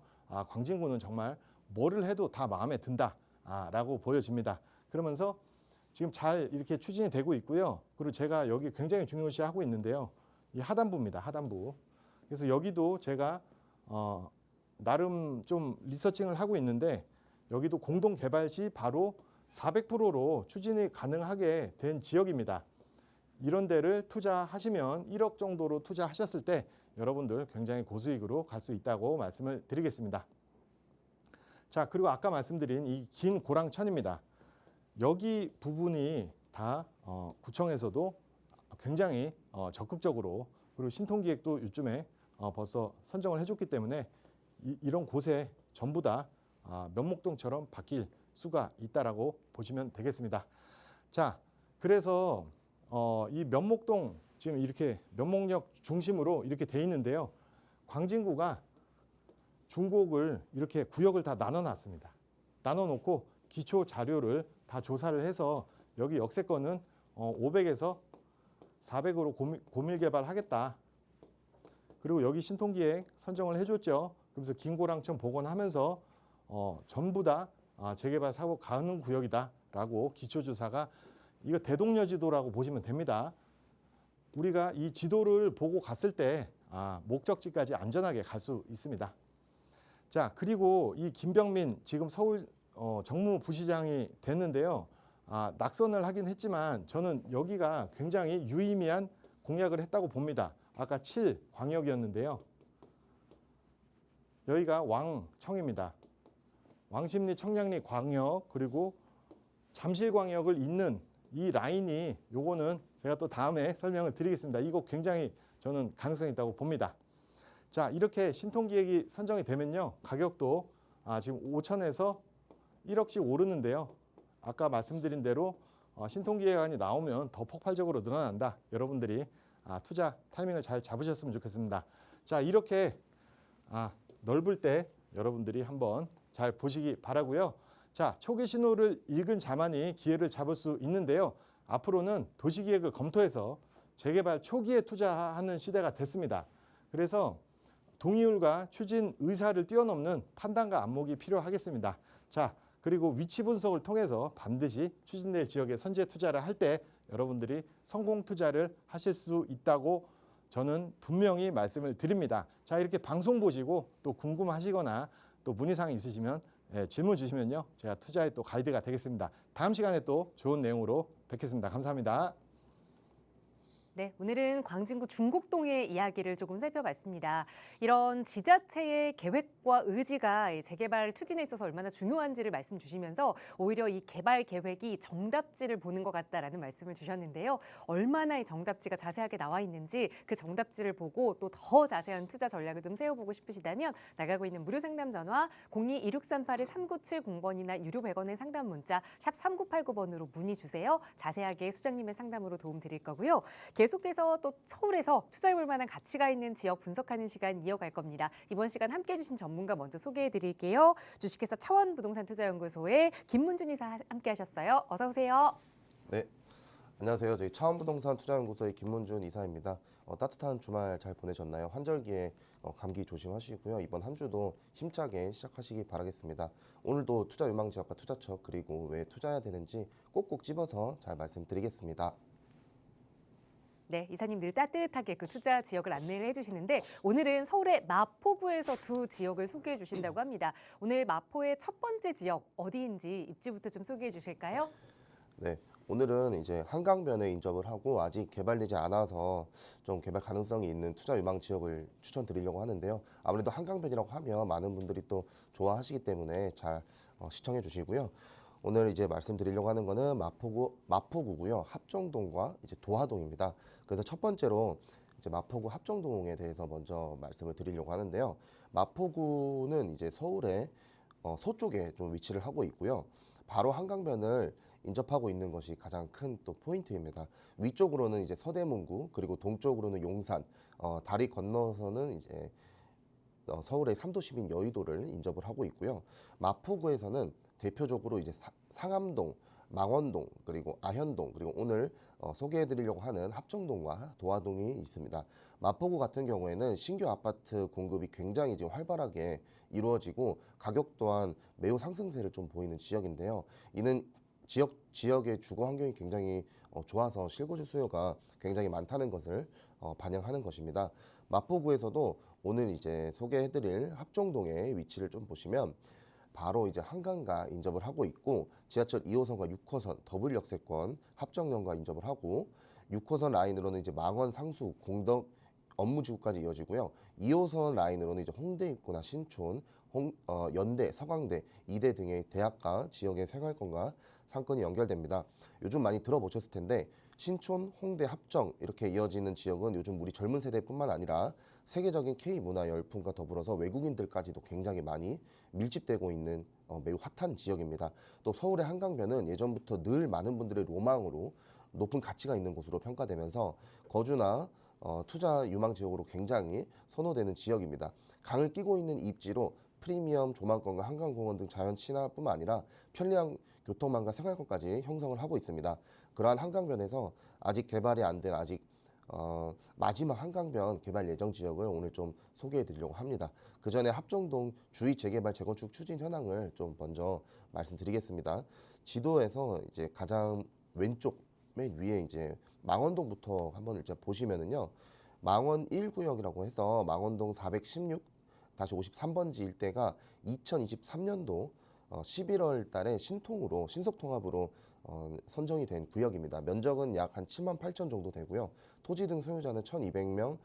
광진구는 정말 뭐를 해도 다 마음에 든다라고 보여집니다. 그러면서 지금 잘 이렇게 추진이 되고 있고요. 그리고 제가 여기 굉장히 중요시하고 있는데요. 이 하단부입니다. 하단부. 그래서 여기도 제가 나름 좀 리서칭을 하고 있는데 여기도 공동 개발 시 바로 400%로 추진이 가능하게 된 지역입니다. 이런 데를 투자하시면 1억 정도로 투자하셨을 때 여러분들 굉장히 고수익으로 갈 수 있다고 말씀을 드리겠습니다. 자, 그리고 아까 말씀드린 이 긴 고랑천입니다. 여기 부분이 다 구청에서도 굉장히 적극적으로 그리고 신통기획도 요즘에 벌써 선정을 해줬기 때문에 이런 곳에 전부 다 면목동처럼 바뀔 수가 있다라고 보시면 되겠습니다. 자, 그래서 이 면목동 지금 이렇게 면목역 중심으로 이렇게 돼 있는데요. 광진구가 중곡을 이렇게 구역을 다 나눠놨습니다. 나눠놓고 기초 자료를 다 조사를 해서 여기 역세권은 500에서 400으로 고밀 개발하겠다. 그리고 여기 신통기획 선정을 해줬죠. 그래서 긴고랑천 복원하면서 전부 다 재개발 사고 가능 구역이다라고 기초조사가 이거 대동여지도라고 보시면 됩니다. 우리가 이 지도를 보고 갔을 때 목적지까지 안전하게 갈 수 있습니다. 자, 그리고 이 김병민 지금 서울 정무부시장이 됐는데요. 낙선을 하긴 했지만 저는 여기가 굉장히 유의미한 공약을 했다고 봅니다. 아까 7광역이었는데요. 여기가 왕청입니다. 왕십리, 청량리 광역 그리고 잠실광역을 잇는 이 라인이 요거는 제가 또 다음에 설명을 드리겠습니다. 이거 굉장히 저는 가능성이 있다고 봅니다. 자, 이렇게 신통기획이 선정이 되면요. 가격도 지금 5천에서 1억씩 오르는데요. 아까 말씀드린 대로 신통기획안이 나오면 더 폭발적으로 늘어난다. 여러분들이 투자 타이밍을 잘 잡으셨으면 좋겠습니다. 자, 이렇게 넓을 때 여러분들이 한번 잘 보시기 바라고요. 자, 초기 신호를 읽은 자만이 기회를 잡을 수 있는데요. 앞으로는 도시기획을 검토해서 재개발 초기에 투자하는 시대가 됐습니다. 그래서 동의율과 추진 의사를 뛰어넘는 판단과 안목이 필요하겠습니다. 자, 그리고 위치 분석을 통해서 반드시 추진될 지역에 선제 투자를 할 때 여러분들이 성공 투자를 하실 수 있다고 저는 분명히 말씀을 드립니다. 자, 이렇게 방송 보시고 또 궁금하시거나 또 문의사항 있으시면 질문 주시면요. 제가 투자에 또 가이드가 되겠습니다. 다음 시간에 또 좋은 내용으로 뵙겠습니다. 감사합니다. 네, 오늘은 광진구 중곡동의 이야기를 조금 살펴봤습니다. 이런 지자체의 계획과 의지가 이 재개발 추진에 있어서 얼마나 중요한지를 말씀 주시면서 오히려 이 개발 계획이 정답지를 보는 것 같다라는 말씀을 주셨는데요. 얼마나 이 정답지가 자세하게 나와 있는지 그 정답지를 보고 또 더 자세한 투자 전략을 좀 세워보고 싶으시다면 나가고 있는 무료 상담 전화 02-2638-3970번이나 유료 100원의 상담 문자 샵 3989번으로 문의 주세요. 자세하게 수장님의 상담으로 도움 드릴 거고요. 계속해서 또 서울에서 투자해볼 만한 가치가 있는 지역 분석하는 시간 이어갈 겁니다. 이번 시간 함께해 주신 전문가 먼저 소개해 드릴게요. 주식회사 차원부동산투자연구소의 김문준 이사 함께 하셨어요. 어서 오세요. 네, 안녕하세요. 저희 차원부동산 투자연구소의 김문준 이사입니다. 따뜻한 주말 잘 보내셨나요? 환절기에 감기 조심하시고요. 이번 한 주도 힘차게 시작하시기 바라겠습니다. 오늘도 투자 유망 지역과 투자처 그리고 왜 투자해야 되는지 꼭꼭 집어서 잘 말씀드리겠습니다. 네, 이사님 늘 따뜻하게 그 투자 지역을 안내를 해주시는데 오늘은 서울의 마포구에서 두 지역을 소개해 주신다고 합니다. 오늘 마포의 첫 번째 지역 어디인지 입지부터 좀 소개해 주실까요? 네, 오늘은 이제 한강변에 인접을 하고 아직 개발되지 않아서 좀 개발 가능성이 있는 투자 유망 지역을 추천드리려고 하는데요. 아무래도 한강변이라고 하면 많은 분들이 또 좋아하시기 때문에 잘 시청해 주시고요. 오늘 이제 말씀드리려고 하는 거는 마포구고요. 합정동과 이제 도화동입니다. 그래서 첫 번째로 이제 마포구 합정동에 대해서 먼저 말씀을 드리려고 하는데요. 마포구는 이제 서울의 서쪽에 좀 위치를 하고 있고요. 바로 한강변을 인접하고 있는 것이 가장 큰 또 포인트입니다. 위쪽으로는 이제 서대문구 그리고 동쪽으로는 용산, 다리 건너서는 이제 서울의 3도 시민 여의도를 인접을 하고 있고요. 마포구에서는 대표적으로 이제 상암동, 망원동, 그리고 아현동, 그리고 오늘 소개해드리려고 하는 합정동과 도화동이 있습니다. 마포구 같은 경우에는 신규 아파트 공급이 굉장히 지금 활발하게 이루어지고 가격 또한 매우 상승세를 좀 보이는 지역인데요. 이는 지역의 주거 환경이 굉장히 좋아서 실거주 수요가 굉장히 많다는 것을 반영하는 것입니다. 마포구에서도 오늘 이제 소개해드릴 합정동의 위치를 좀 보시면 바로 이제 한강과 인접을 하고 있고 지하철 2호선과 6호선 더블 역세권 합정역과 인접을 하고 6호선 라인으로는 이제 망원, 상수, 공덕, 업무지구까지 이어지고요. 2호선 라인으로는 이제 홍대 입구나 신촌, 연대, 서강대, 이대 등의 대학가 지역의 생활권과 상권이 연결됩니다. 요즘 많이 들어보셨을 텐데 신촌, 홍대, 합정 이렇게 이어지는 지역은 요즘 우리 젊은 세대뿐만 아니라 세계적인 K문화 열풍과 더불어서 외국인들까지도 굉장히 많이 밀집되고 있는 매우 핫한 지역입니다. 또 서울의 한강변은 예전부터 늘 많은 분들의 로망으로 높은 가치가 있는 곳으로 평가되면서 거주나 투자 유망 지역으로 굉장히 선호되는 지역입니다. 강을 끼고 있는 입지로 프리미엄 조망권과 한강공원 등 자연 친화뿐만 아니라 편리한 교통망과 생활권까지 형성을 하고 있습니다. 그러한 한강변에서 아직 개발이 안 된 마지막 한강변 개발 예정 지역을 오늘 좀 소개해 드리려고 합니다. 그 전에 합정동 주위 재개발 재건축 추진 현황을 좀 먼저 말씀드리겠습니다. 지도에서 이제 가장 왼쪽 맨 위에 이제 망원동부터 한번 이제 보시면은요. 망원 1구역이라고 해서 망원동 416-53번지 일대가 2023년도 11월 달에 신속통합으로 선정이 된 구역입니다. 면적은 약 한 7만 8천 정도 되고요. 토지 등 소유자는 1,200명,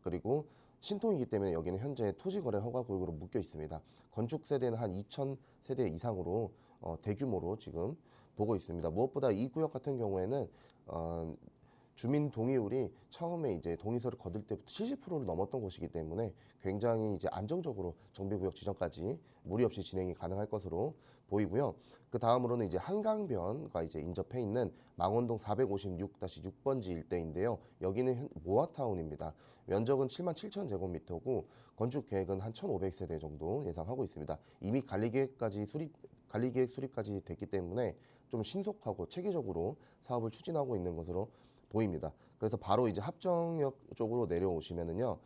그리고 신통이기 때문에 여기는 현재 토지거래 허가구역으로 묶여 있습니다. 건축 세대는 한 2,000세대 이상으로 대규모로 지금 보고 있습니다. 무엇보다 이 구역 같은 경우에는 주민 동의율이 처음에 이제 동의서를 거둘 때부터 70%를 넘었던 곳이기 때문에 굉장히 이제 안정적으로 정비구역 지정까지 무리 없이 진행이 가능할 것으로 보이고요. 그 다음으로는 이제 한강변과 이제 인접해 있는 망원동 456-6번지 일대인데요. 여기는 모아타운입니다. 면적은 77,000제곱미터고 건축 계획은 한 1,500세대 정도 예상하고 있습니다. 이미 관리계획 수립까지 됐기 때문에 좀 신속하고 체계적으로 사업을 추진하고 있는 것으로 보입니다. 그래서 바로 이제 합정역 쪽으로 내려오시면은요.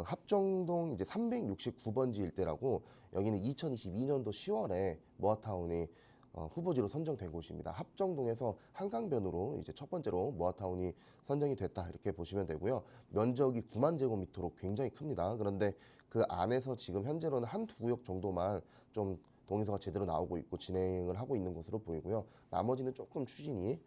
합정동 이제 369번지 일대라고 여기는 2022년도 10월에 모아타운이 후보지로 선정된 곳입니다. 합정동에서 한강변으로 이제 첫 번째로 모아타운이 선정이 됐다 이렇게 보시면 되고요. 면적이 9만 제곱미터로 굉장히 큽니다. 그런데 그 안에서 지금 현재로는 한 두 구역 정도만 좀 동의서가 제대로 나오고 있고 진행을 하고 있는 것으로 보이고요. 나머지는 조금 추진이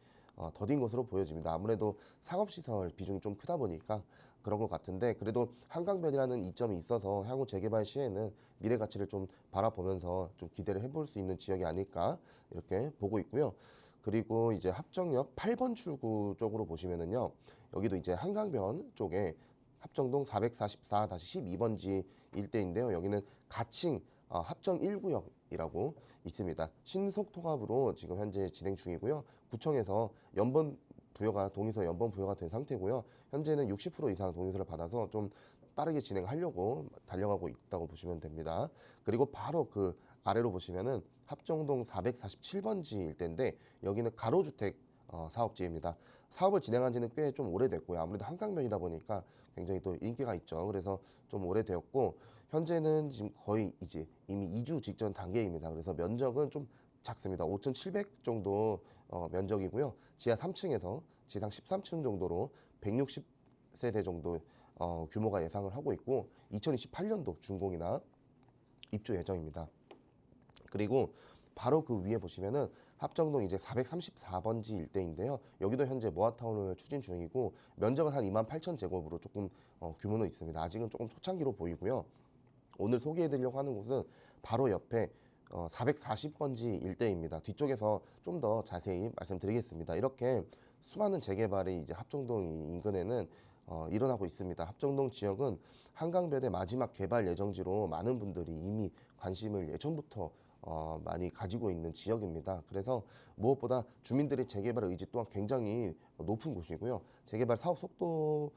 더딘 것으로 보여집니다. 아무래도 상업시설 비중이 좀 크다 보니까 그런 것 같은데 그래도 한강변이라는 이점이 있어서 향후 재개발 시에는 미래 가치를 좀 바라보면서 좀 기대를 해볼 수 있는 지역이 아닐까 이렇게 보고 있고요. 그리고 이제 합정역 8번 출구 쪽으로 보시면은요. 여기도 이제 한강변 쪽에 합정동 444-12번지 일대인데요. 여기는 가칭 합정 1구역이라고 있습니다. 신속 통합으로 지금 현재 진행 중이고요. 구청에서 동의서 연번 부여가 된 상태고요. 현재는 60% 이상 동의서를 받아서 좀 빠르게 진행하려고 달려가고 있다고 보시면 됩니다. 그리고 바로 그 아래로 보시면은 합정동 447번지 일대인데 여기는 가로주택 사업지입니다. 사업을 진행한 지는 꽤 좀 오래됐고요. 아무래도 한강변이다 보니까 굉장히 또 인기가 있죠. 그래서 좀 오래되었고 현재는 지금 거의 이제 이미 이주 직전 단계입니다. 그래서 면적은 좀 작습니다. 5,700 정도 면적이고요. 지하 3층에서 지상 13층 정도로 160세대 정도 규모가 예상을 하고 있고 2028년도 준공이나 입주 예정입니다. 그리고 바로 그 위에 보시면은 합정동 이제 434번지 일대인데요. 여기도 현재 모아타운을 추진 중이고 면적은 한 28,000제곱으로 조금 규모는 있습니다. 아직은 조금 초창기로 보이고요. 오늘 소개해드리려고 하는 곳은 바로 옆에 440번지 일대입니다. 뒤쪽에서 좀 더 자세히 말씀드리겠습니다. 이렇게 수많은 재개발이 이제 합정동 인근에는 일어나고 있습니다. 합정동 지역은 한강변의 마지막 개발 예정지로 많은 분들이 이미 관심을 예전부터 많이 가지고 있는 지역입니다. 그래서 무엇보다 주민들의 재개발 의지 또한 굉장히 높은 곳이고요. 재개발 사업 속도도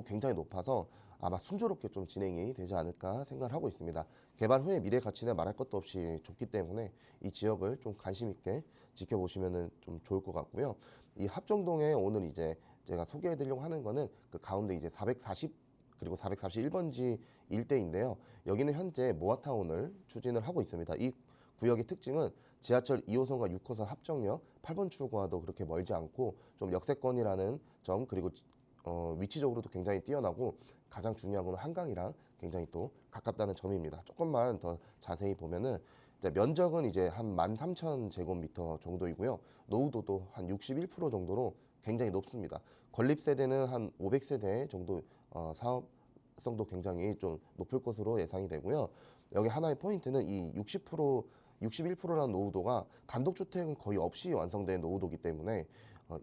굉장히 높아서 아마 순조롭게 좀 진행이 되지 않을까 생각을 하고 있습니다. 개발 후에 미래 가치는 말할 것도 없이 좋기 때문에 이 지역을 좀 관심 있게 지켜보시면 좀 좋을 것 같고요. 이 합정동에 오늘 이제 제가 소개해드리려고 하는 거는 그 가운데 이제 440 그리고 441번지 일대인데요. 여기는 현재 모아타운을 추진을 하고 있습니다. 이 구역의 특징은 지하철 2호선과 6호선 합정역 8번 출구와도 그렇게 멀지 않고 좀 역세권이라는 점 그리고 위치적으로도 굉장히 뛰어나고 가장 중요한 건 한강이랑 굉장히 또 가깝다는 점입니다. 조금만 더 자세히 보면은 면적은 이제 한 13,000제곱미터 정도이고요. 노후도도 한 61% 정도로 굉장히 높습니다. 건립세대는 한 500세대 정도 사업성도 굉장히 좀 높을 것으로 예상이 되고요. 여기 하나의 포인트는 이 61%라는 노후도가 단독주택은 거의 없이 완성된 노후도이기 때문에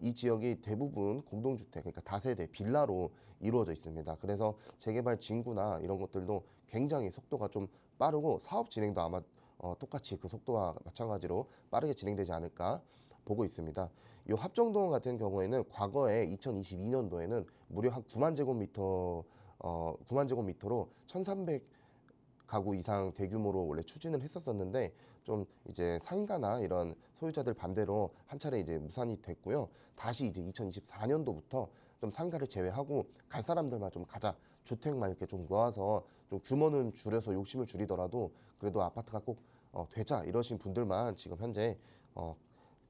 이 지역이 대부분 공동주택, 그러니까 다세대 빌라로 이루어져 있습니다. 그래서 재개발 진구나 이런 것들도 굉장히 속도가 좀 빠르고 사업 진행도 아마 똑같이 그 속도와 마찬가지로 빠르게 진행되지 않을까 보고 있습니다. 이 합정동 같은 경우에는 과거에 2022년도에는 무려 한 9만 제곱미터로 1,300 가구 이상 대규모로 원래 추진을 했었는데 좀 이제 상가나 이런 소유자들 반대로 한 차례 이제 무산이 됐고요. 다시 이제 2024년도부터 좀 상가를 제외하고 갈 사람들만 좀 가자. 주택만 이렇게 좀 모아서 좀 규모는 줄여서 욕심을 줄이더라도 그래도 아파트가 꼭 되자 이러신 분들만 지금 현재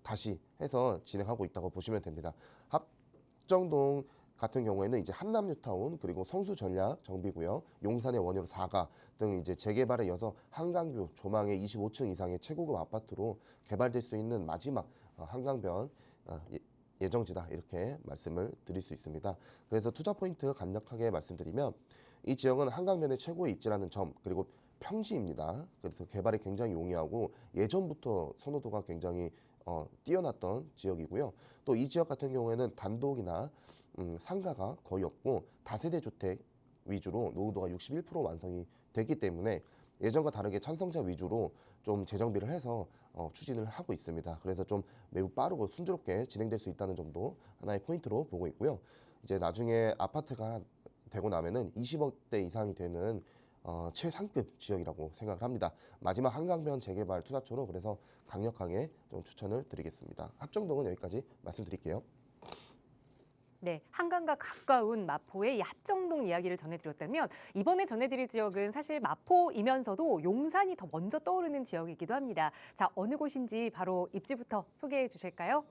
다시 해서 진행하고 있다고 보시면 됩니다. 합정동 같은 경우에는 이제 한남뉴타운 그리고 성수전략 정비구역, 용산의 원효로 4가 등 이제 재개발에 이어서 한강뷰 조망의 25층 이상의 최고급 아파트로 개발될 수 있는 마지막 한강변 예정지다 이렇게 말씀을 드릴 수 있습니다. 그래서 투자 포인트 간략하게 말씀드리면 이 지역은 한강변의 최고의 입지라는 점 그리고 평지입니다. 그래서 개발이 굉장히 용이하고 예전부터 선호도가 굉장히 뛰어났던 지역이고요. 또 이 지역 같은 경우에는 단독이나 상가가 거의 없고 다세대 주택 위주로 노후도가 61% 완성이 됐기 때문에 예전과 다르게 찬성자 위주로 좀 재정비를 해서 추진을 하고 있습니다. 그래서 좀 매우 빠르고 순조롭게 진행될 수 있다는 점도 하나의 포인트로 보고 있고요. 이제 나중에 아파트가 되고 나면은 20억대 이상이 되는 최상급 지역이라고 생각을 합니다. 마지막 한강변 재개발 투자처로 그래서 강력하게 좀 추천을 드리겠습니다. 합정동은 여기까지 말씀드릴게요. 네, 한강과 가까운 마포의 이 합정동 이야기를 전해드렸다면 이번에 전해드릴 지역은 사실 마포이면서도 용산이 더 먼저 떠오르는 지역이기도 합니다. 자, 어느 곳인지 바로 입지부터 소개해 주실까요?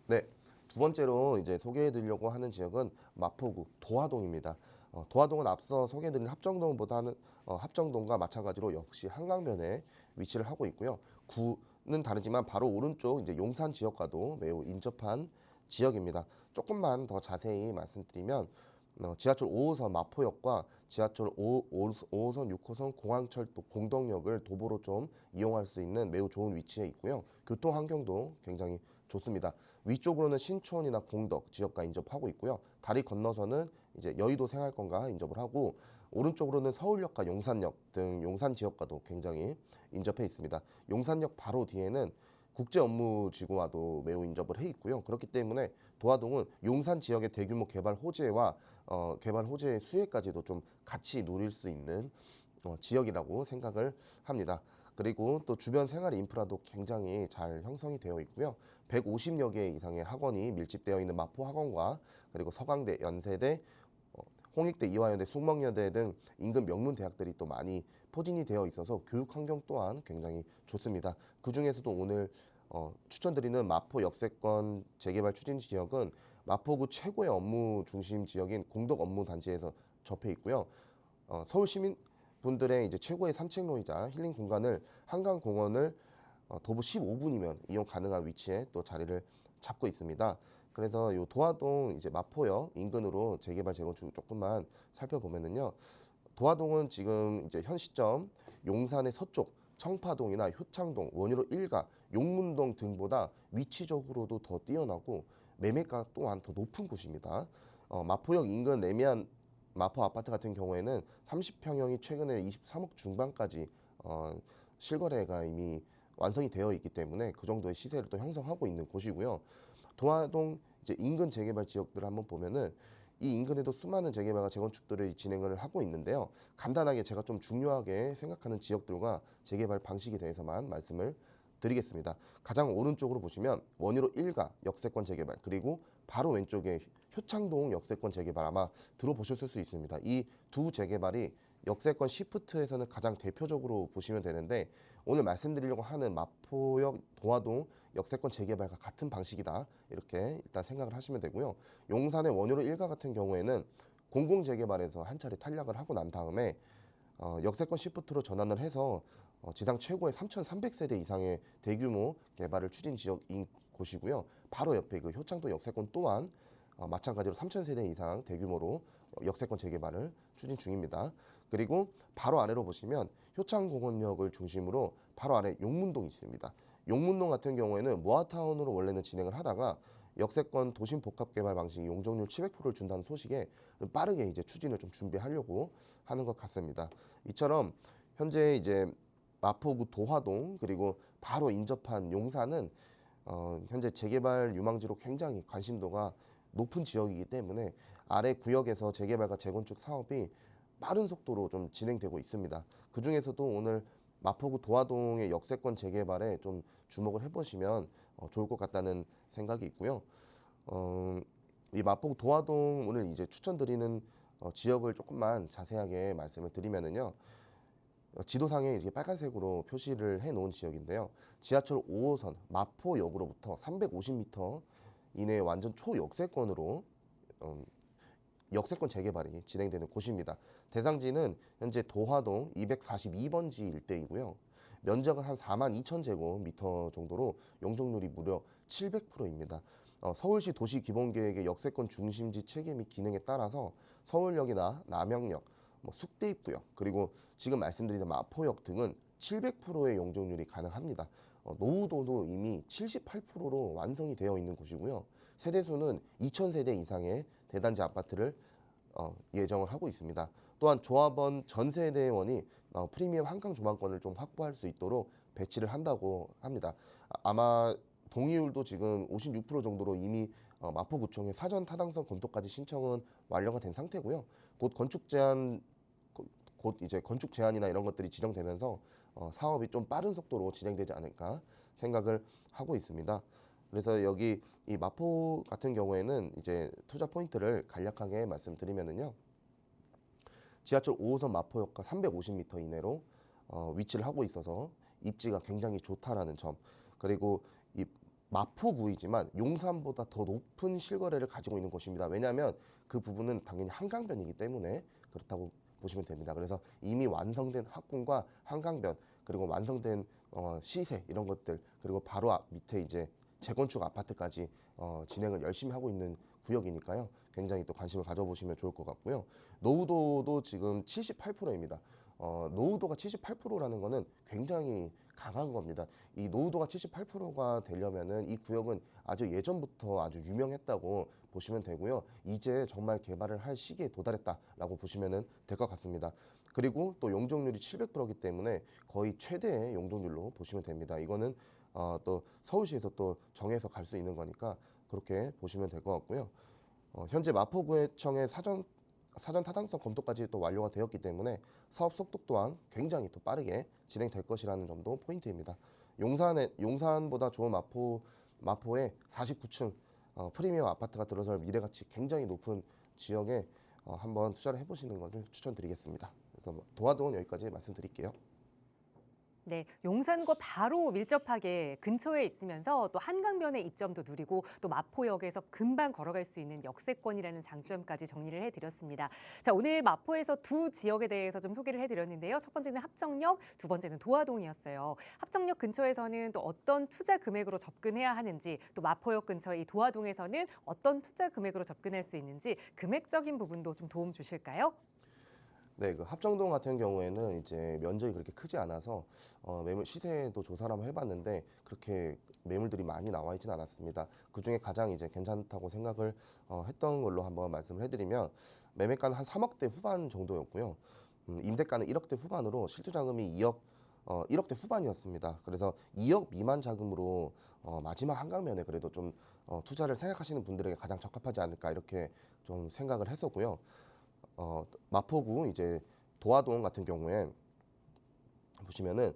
네, 두 번째로 이제 소개해드리려고 하는 지역은 마포구 도화동입니다. 도화동은 앞서 소개해드린 합정동보다는 합정동과 마찬가지로 역시 한강변에 위치를 하고 있고요. 구는 다르지만 바로 오른쪽 이제 용산 지역과도 매우 인접한 지역입니다. 조금만 더 자세히 말씀드리면 지하철 5호선 마포역과 지하철 5호선, 6호선 공항철도 공덕역을 도보로 좀 이용할 수 있는 매우 좋은 위치에 있고요. 교통 환경도 굉장히 좋습니다. 위쪽으로는 신촌이나 공덕 지역과 인접하고 있고요. 다리 건너서는 이제 여의도 생활권과 인접을 하고 오른쪽으로는 서울역과 용산역 등 용산 지역과도 굉장히 인접해 있습니다. 용산역 바로 뒤에는 국제업무지구와도 매우 인접을 해 있고요. 그렇기 때문에 도화동은 용산 지역의 대규모 개발 호재와 개발 호재의 수혜까지도 좀 같이 누릴 수 있는 지역이라고 생각을 합니다. 그리고 또 주변 생활 인프라도 굉장히 잘 형성이 되어 있고요. 150여 개 이상의 학원이 밀집되어 있는 마포학원과 그리고 서강대, 연세대, 홍익대, 이화여대, 숙명여대 등 인근 명문 대학들이 또 많이 포진이 되어 있어서 교육 환경 또한 굉장히 좋습니다. 그 중에서도 오늘 추천드리는 마포 역세권 재개발 추진 지역은 마포구 최고의 업무 중심 지역인 공덕 업무 단지에서 접해 있고요. 서울 시민 분들의 이제 최고의 산책로이자 힐링 공간을 한강공원을 도보 15분이면 이용 가능한 위치에 또 자리를 잡고 있습니다. 그래서 이 도화동 이제 마포역 인근으로 재개발 재건축 조금만 살펴보면은요. 도화동은 지금 이제 현 시점 용산의 서쪽 청파동이나 효창동, 원효로 1가, 용문동 등보다 위치적으로도 더 뛰어나고 매매가 또한 더 높은 곳입니다. 마포역 인근 레미안 마포 아파트 같은 경우에는 30평형이 최근에 23억 중반까지 실거래가 이미 완성이 되어 있기 때문에 그 정도의 시세를 또 형성하고 있는 곳이고요. 도화동 이제 인근 재개발 지역들을 한번 보면은 이 인근에도 수많은 재개발과 재건축들을 진행을 하고 있는데요. 간단하게 제가 좀 중요하게 생각하는 지역들과 재개발 방식에 대해서만 말씀을 드리겠습니다. 가장 오른쪽으로 보시면 원효로 1가 역세권 재개발 그리고 바로 왼쪽에 효창동 역세권 재개발 아마 들어보셨을 수 있습니다. 이 두 재개발이 역세권 시프트에서는 가장 대표적으로 보시면 되는데 오늘 말씀드리려고 하는 마포역 도화동 역세권 재개발과 같은 방식이다 이렇게 일단 생각을 하시면 되고요. 용산의 원효로 1가 같은 경우에는 공공 재개발에서 한 차례 탈락을 하고 난 다음에 역세권 시프트로 전환을 해서 지상 최고의 3,300세대 이상의 대규모 개발을 추진 지역인 곳이고요. 바로 옆에 그 효창도 역세권 또한 마찬가지로 3,000세대 이상 대규모로 역세권 재개발을 추진 중입니다. 그리고 바로 아래로 보시면 효창공원역을 중심으로 바로 아래 용문동이 있습니다. 용문동 같은 경우에는 모아타운으로 원래는 진행을 하다가 역세권 도심 복합 개발 방식이 용적률 700%를 준다는 소식에 빠르게 이제 추진을 좀 준비하려고 하는 것 같습니다. 이처럼 현재 이제 마포구 도화동 그리고 바로 인접한 용산은 현재 재개발 유망지로 굉장히 관심도가 높은 지역이기 때문에 아래 구역에서 재개발과 재건축 사업이 빠른 속도로 좀 진행되고 있습니다. 그 중에서도 오늘 마포구 도화동의 역세권 재개발에 좀 주목을 해보시면 좋을 것 같다는 생각이 있고요. 이 마포구 도화동 오늘 이제 추천드리는 지역을 조금만 자세하게 말씀을 드리면은요. 지도상에 이렇게 빨간색으로 표시를 해놓은 지역인데요. 지하철 5호선 마포역으로부터 350m 이내에 완전 초역세권으로 역세권 재개발이 진행되는 곳입니다. 대상지는 현재 도화동 242번지 일대이고요. 면적은 한 42,000제곱미터 정도로 용적률이 무려 700%입니다. 서울시 도시기본계획의 역세권 중심지 체계 및 기능에 따라서 서울역이나 남영역, 숙대입구역 그리고 지금 말씀드린 마포역 등은 700%의 용적률이 가능합니다. 노후도도 이미 78%로 완성이 되어 있는 곳이고요. 세대수는 2,000세대 이상의 대단지 아파트를 예정을 하고 있습니다. 또한 조합원 전 세대원이 프리미엄 한강 조망권을 좀 확보할 수 있도록 배치를 한다고 합니다. 아마 동의율도 지금 56% 정도로 이미 마포구청에 사전 타당성 검토까지 신청은 완료가 된 상태고요. 곧 이제 건축 제한이나 이런 것들이 지정되면서 사업이 좀 빠른 속도로 진행되지 않을까 생각을 하고 있습니다. 그래서 여기 이 마포 같은 경우에는 이제 투자 포인트를 간략하게 말씀드리면은요. 지하철 5호선 마포역과 350m 이내로 위치를 하고 있어서 입지가 굉장히 좋다라는 점, 그리고 이 마포구이지만 용산보다 더 높은 실거래를 가지고 있는 곳입니다. 왜냐하면 그 부분은 당연히 한강변이기 때문에 그렇다고 보시면 됩니다. 그래서 이미 완성된 학군과 한강변, 그리고 완성된 시세 이런 것들, 그리고 바로 밑에 이제 재건축 아파트까지 진행을 열심히 하고 있는 구역이니까요. 굉장히 또 관심을 가져보시면 좋을 것 같고요. 노후도도 지금 78%입니다. 노후도가 78%라는 거는 굉장히 강한 겁니다. 이 노후도가 78%가 되려면은 이 구역은 아주 예전부터 아주 유명했다고 보시면 되고요. 이제 정말 개발을 할 시기에 도달했다라고 보시면 될 것 같습니다. 그리고 또 용적률이 700%이기 때문에 거의 최대의 용적률로 보시면 됩니다. 이거는 또 서울시에서 또 정해서 갈 수 있는 거니까 그렇게 보시면 될 것 같고요. 현재 마포구청의 사전 타당성 검토까지 또 완료가 되었기 때문에 사업 속도 또한 굉장히 또 빠르게 진행될 것이라는 점도 포인트입니다. 용산보다 좋은 마포의 49층 프리미엄 아파트가 들어설 미래가치 굉장히 높은 지역에 한번 투자를 해보시는 것을 추천드리겠습니다. 그래서 도화동은 여기까지 말씀드릴게요. 네, 용산과 바로 밀접하게 근처에 있으면서 또 한강변의 이점도 누리고 또 마포역에서 금방 걸어갈 수 있는 역세권이라는 장점까지 정리를 해드렸습니다. 자, 오늘 마포에서 두 지역에 대해서 좀 소개를 해드렸는데요. 첫 번째는 합정역, 두 번째는 도화동이었어요. 합정역 근처에서는 또 어떤 투자 금액으로 접근해야 하는지, 또 마포역 근처 이 도화동에서는 어떤 투자 금액으로 접근할 수 있는지 금액적인 부분도 좀 도움 주실까요? 네, 그 합정동 같은 경우에는 이제 면적이 그렇게 크지 않아서 매물 시세도 조사를 한번 해봤는데 그렇게 매물들이 많이 나와 있지는 않았습니다. 그 중에 가장 이제 괜찮다고 생각을 했던 걸로 한번 말씀을 해드리면 매매가는 한 3억대 후반 정도였고요. 임대가는 1억대 후반으로 실투 자금이 1억대 후반이었습니다. 그래서 2억 미만 자금으로 마지막 한강면에 그래도 좀 투자를 생각하시는 분들에게 가장 적합하지 않을까 이렇게 좀 생각을 했었고요. 마포구 이제 도화동 같은 경우에 보시면은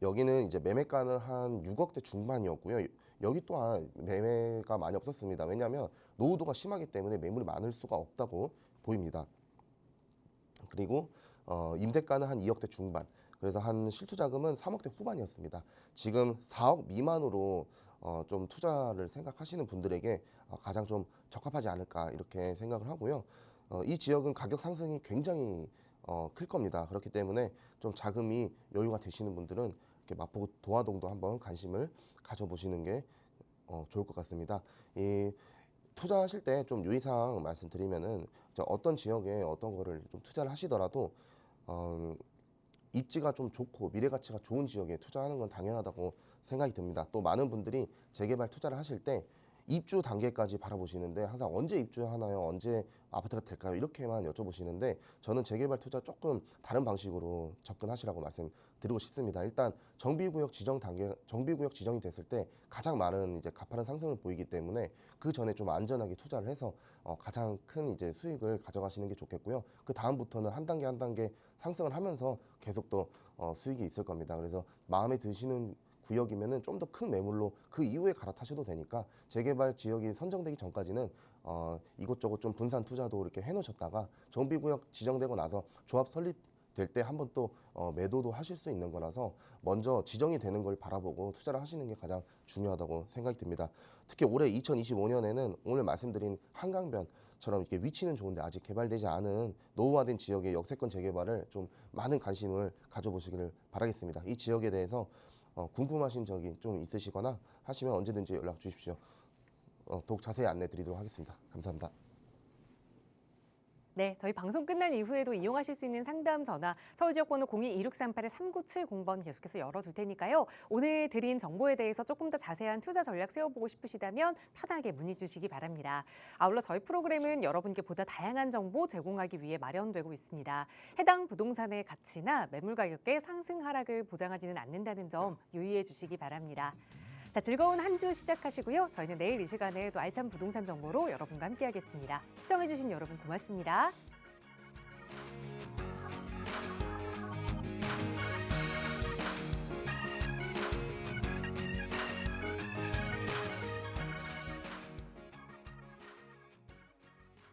여기는 이제 매매가는 한 6억대 중반이었고요. 여기 또한 매매가 많이 없었습니다. 왜냐하면 노후도가 심하기 때문에 매물이 많을 수가 없다고 보입니다. 그리고 임대가는 한 2억대 중반. 그래서 한 실투 자금은 3억대 후반이었습니다. 지금 4억 미만으로 좀 투자를 생각하시는 분들에게 가장 좀 적합하지 않을까 이렇게 생각을 하고요. 이 지역은 가격 상승이 굉장히 클 겁니다. 그렇기 때문에 좀 자금이 여유가 되시는 분들은 이렇게 마포구 도화동도 한번 관심을 가져보시는 게 좋을 것 같습니다. 이 투자하실 때 좀 유의사항 말씀드리면은 어떤 지역에 어떤 거를 좀 투자를 하시더라도 입지가 좀 좋고 미래 가치가 좋은 지역에 투자하는 건 당연하다고 생각이 듭니다. 또 많은 분들이 재개발 투자를 하실 때 입주 단계까지 바라보시는데 항상 언제 입주하나요? 언제 아파트가 될까요? 이렇게만 여쭤보시는데 저는 재개발 투자 조금 다른 방식으로 접근하시라고 말씀드리고 싶습니다. 일단 정비구역 지정이 됐을 때 가장 많은 이제 가파른 상승을 보이기 때문에 그 전에 좀 안전하게 투자를 해서 가장 큰 이제 수익을 가져가시는 게 좋겠고요. 그 다음부터는 한 단계 한 단계 상승을 하면서 계속 또 수익이 있을 겁니다. 그래서 마음에 드시는 구역이면은 좀 더 큰 매물로 그 이후에 갈아타셔도 되니까 재개발 지역이 선정되기 전까지는 이곳저곳 좀 분산 투자도 이렇게 해놓으셨다가 정비구역 지정되고 나서 조합 설립될 때 한번 또 매도도 하실 수 있는 거라서 먼저 지정이 되는 걸 바라보고 투자를 하시는 게 가장 중요하다고 생각이 듭니다. 특히 올해 2025년에는 오늘 말씀드린 한강변처럼 이렇게 위치는 좋은데 아직 개발되지 않은 노후화된 지역의 역세권 재개발을 좀 많은 관심을 가져보시기를 바라겠습니다. 이 지역에 대해서 궁금하신 적이 좀 있으시거나 하시면 언제든지 연락 주십시오. 더욱 자세히 안내 드리도록 하겠습니다. 감사합니다. 네, 저희 방송 끝난 이후에도 이용하실 수 있는 상담 전화 서울 지역 번호 02-2638-3970번 계속해서 열어둘 테니까요. 오늘 드린 정보에 대해서 조금 더 자세한 투자 전략 세워보고 싶으시다면 편하게 문의 주시기 바랍니다. 아울러 저희 프로그램은 여러분께 보다 다양한 정보 제공하기 위해 마련되고 있습니다. 해당 부동산의 가치나 매물 가격의 상승 하락을 보장하지는 않는다는 점 유의해 주시기 바랍니다. 자, 즐거운 한 주 시작하시고요. 저희는 내일 이 시간에 또 알찬 부동산 정보로 여러분과 함께하겠습니다. 시청해주신 여러분 고맙습니다.